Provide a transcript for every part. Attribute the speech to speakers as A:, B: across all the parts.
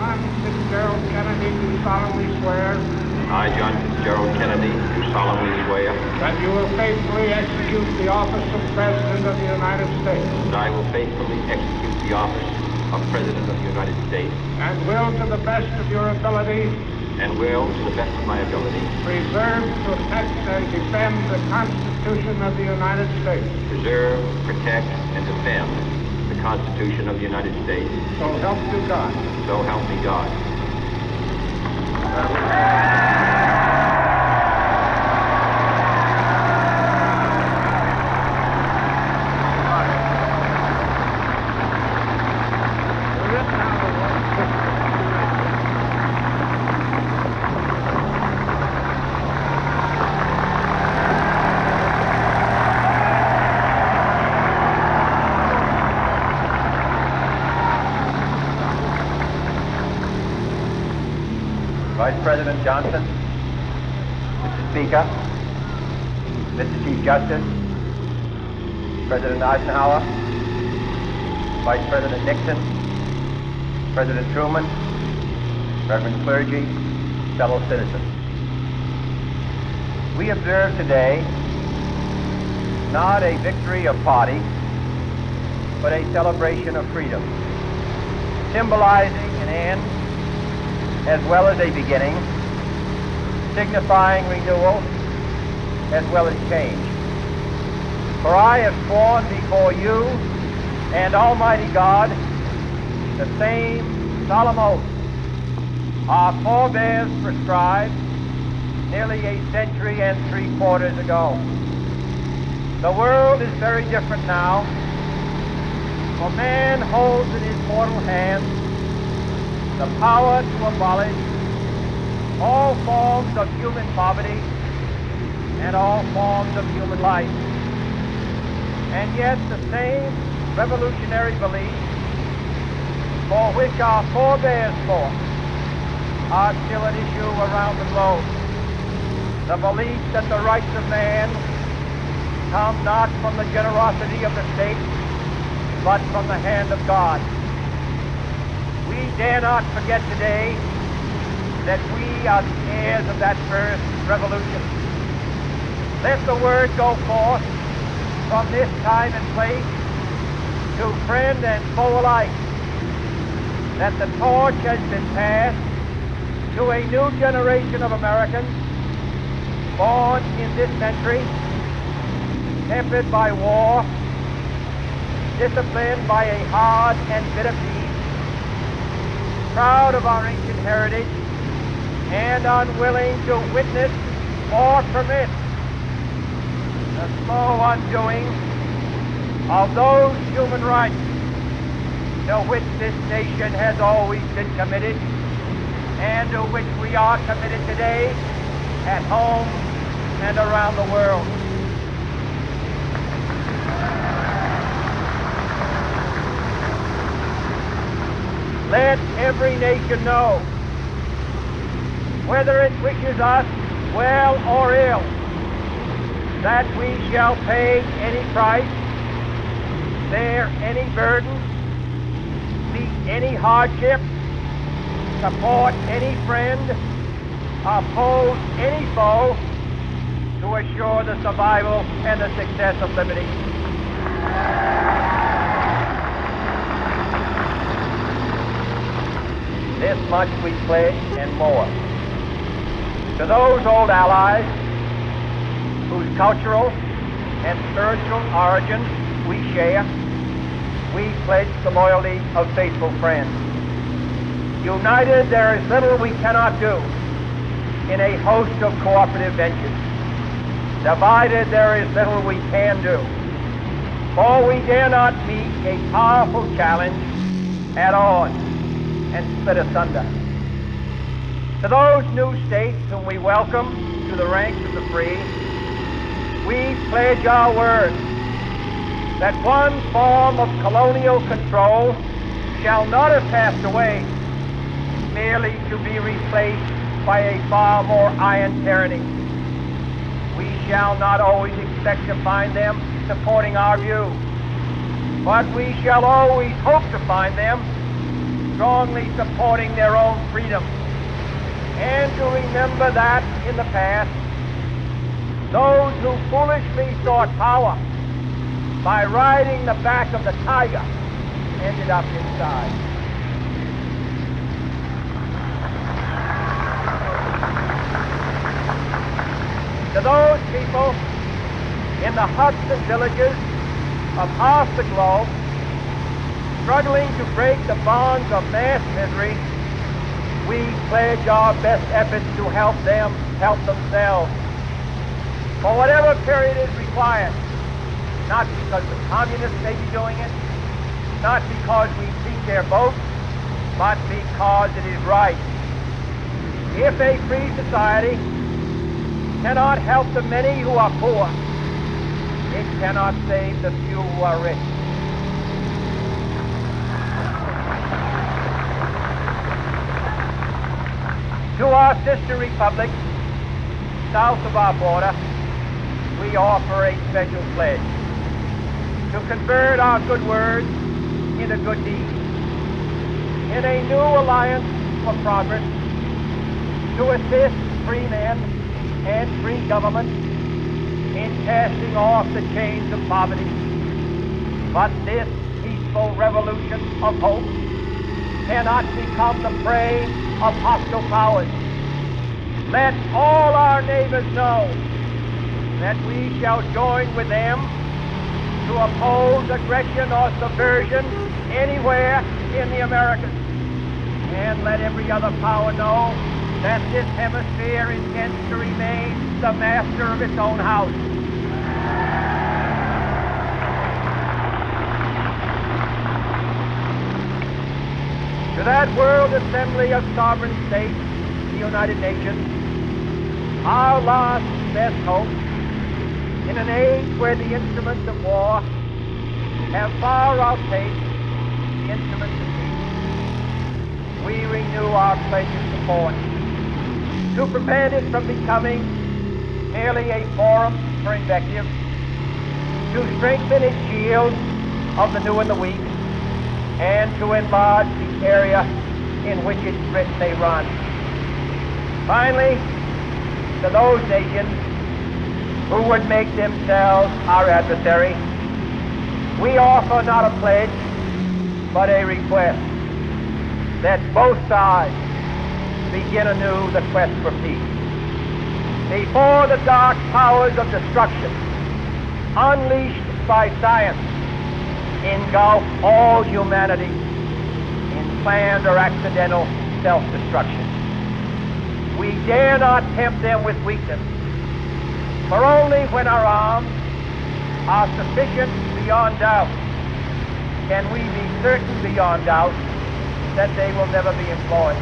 A: John Fitzgerald Kennedy, do solemnly swear
B: I, John Fitzgerald Kennedy, do solemnly swear
A: that you will faithfully execute the office of President of the United States
B: that I will faithfully execute the office of President of the United States
A: and will, to the best of your ability,
B: and will, to the best of my ability,
A: preserve, protect, and defend the Constitution of the United States.
B: preserve, protect, and defend the Constitution of the United States.
A: So help you God.
B: So help me God.
C: Vice President Johnson, Mr. Speaker, Mr. Chief Justice, President Eisenhower, Vice President Nixon, President Truman, Reverend clergy, fellow citizens. We observe today not a victory of party, but a celebration of freedom, symbolizing an end as well as a beginning, signifying renewal as well as change. For I have sworn before you and Almighty God the same solemn oath our forebears prescribed nearly a century and 3/4 ago. The world is very different now, for man holds in his mortal hand the power to abolish all forms of human poverty and all forms of human life. And yet the same revolutionary beliefs for which our forebears fought are still at issue around the globe. The belief that the rights of man come not from the generosity of the state, but from the hand of God. We dare not forget today that we are the heirs of that first revolution. Let the word go forth from this time and place to friend and foe alike that the torch has been passed to a new generation of Americans born in this century, tempered by war, disciplined by a hard and bitter peace, proud of our ancient heritage, and unwilling to witness or permit the slow undoing of those human rights to which this nation has always been committed and to which we are committed today at home and around the world. Let every nation know, whether it wishes us well or ill, that we shall pay any price, bear any burden, meet any hardship, support any friend, oppose any foe, to assure the survival and the success of liberty. This much we pledge and more. To those old allies whose cultural and spiritual origins we share, we pledge the loyalty of faithful friends. United, there is little we cannot do in a host of cooperative ventures. Divided, there is little we can do, for we dare not meet a powerful challenge at odds and split asunder. To those new states whom we welcome to the ranks of the free, we pledge our word that one form of colonial control shall not have passed away, merely to be replaced by a far more iron tyranny. We shall not always expect to find them supporting our view, but we shall always hope to find them strongly supporting their own freedom, and to remember that in the past, those who foolishly sought power by riding the back of the tiger ended up inside. To those people in the huts and villages of half the globe struggling to break the bonds of mass misery, we pledge our best efforts to help them help themselves for whatever period is required, not because the communists may be doing it, not because we seek their vote, but because it is right. If a free society cannot help the many who are poor, it cannot save the few who are rich. To our sister republics south of our border, we offer a special pledge to convert our good words into good deeds, in a new alliance for progress, to assist free men and free government in casting off the chains of poverty. But this peaceful revolution of hope cannot become the prey of hostile powers. Let all our neighbors know that we shall join with them to oppose aggression or subversion anywhere in the Americas. And let every other power know that this hemisphere intends to remain the master of its own house. To that World Assembly of Sovereign States, the United Nations, our last best hope, in an age where the instruments of war have far outpaced the instruments of peace, we renew our pledge of support to prevent it from becoming merely a forum for invective, to strengthen its shield of the new and the weak, and to enlarge the area in which its grit may run. Finally, to those nations who would make themselves our adversary, we offer not a pledge, but a request that both sides begin anew the quest for peace. Before the dark powers of destruction, unleashed by science, engulf all humanity in planned or accidental self-destruction. We dare not tempt them with weakness, for only when our arms are sufficient beyond doubt can we be certain beyond doubt that they will never be employed.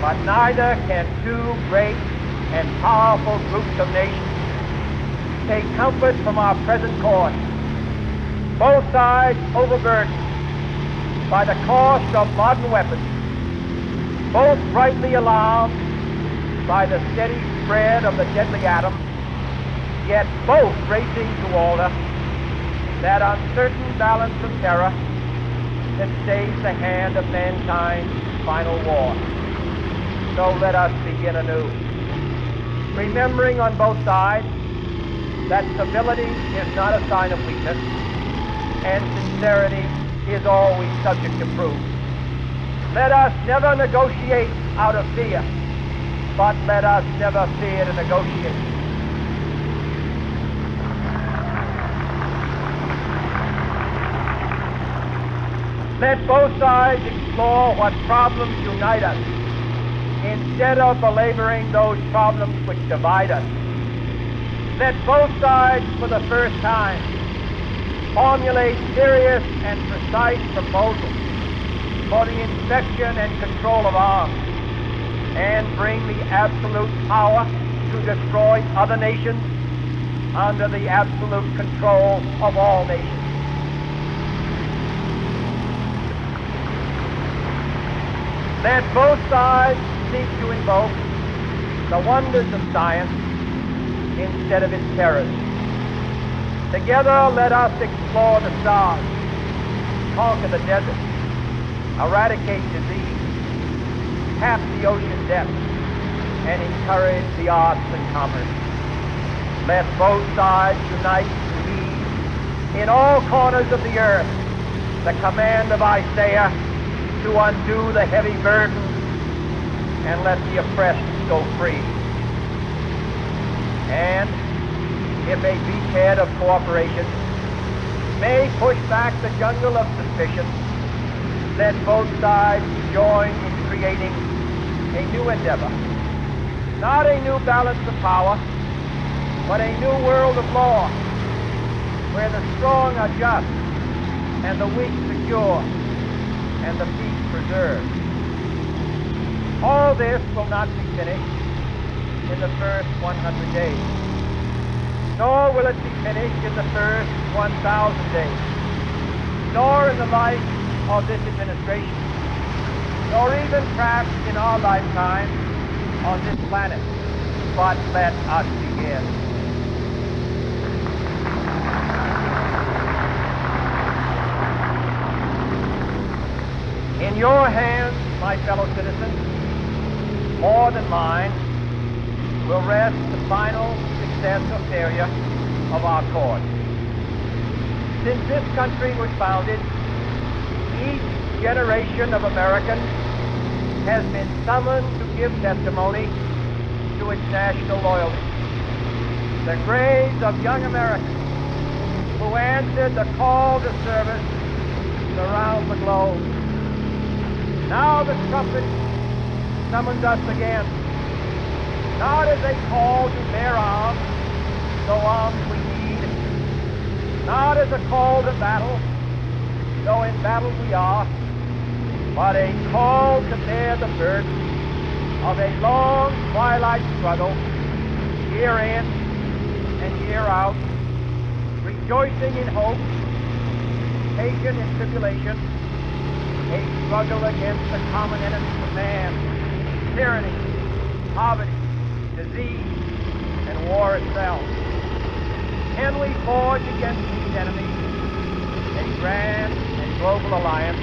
C: But neither can two great and powerful groups of nations take comfort from our present course, both sides overburdened by the cost of modern weapons, both rightly alarmed by the steady spread of the deadly atom, yet both racing to alter that uncertain balance of terror that stays the hand of mankind's final war. So let us begin anew, remembering on both sides that civility is not a sign of weakness, and sincerity is always subject to proof. Let us never negotiate out of fear, but let us never fear to negotiate. Let both sides explore what problems unite us, instead of belaboring those problems which divide us. Let both sides, for the first time, formulate serious and precise proposals for the inspection and control of arms, and bring the absolute power to destroy other nations under the absolute control of all nations. Let both sides seek to invoke the wonders of science instead of its terrors. Together, let us explore the stars, conquer the desert, eradicate disease, tap the ocean depths, and encourage the arts and commerce. Let both sides unite to lead in all corners of the earth the command of Isaiah to undo the heavy burden and let the oppressed go free. And if a beachhead of cooperation may push back the jungle of suspicion, let both sides join in creating a new endeavor, not a new balance of power, but a new world of law, where the strong are just, and the weak secure, and the peace preserved. All this will not be finished in the first 100 days, nor will it be finished in the first 1,000 days, nor in the life of this administration, nor even perhaps in our lifetime on this planet. But let us begin. In your hands, my fellow citizens, more than mine, will rest the final success or failure of our cause. Since this country was founded, each generation of Americans has been summoned to give testimony to its national loyalty. The graves of young Americans who answered the call to service around the globe. Now the trumpet summons us again, not as a call to bear arms, though arms we need, not as a call to battle, though in battle we are, but a call to bear the burden of a long twilight struggle, year in and year out, rejoicing in hope, patient in tribulation, a struggle against the common enemies of man, tyranny, poverty, disease, and war itself. Can we forge against these enemies a grand and global alliance,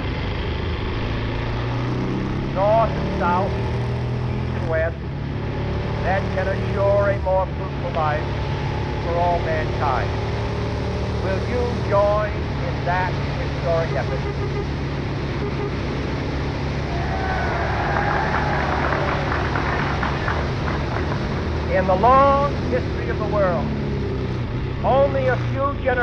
C: north and south, east and west, that can assure a more fruitful life for all mankind? Will you join in that historic effort? In the long history of the world, only a few generations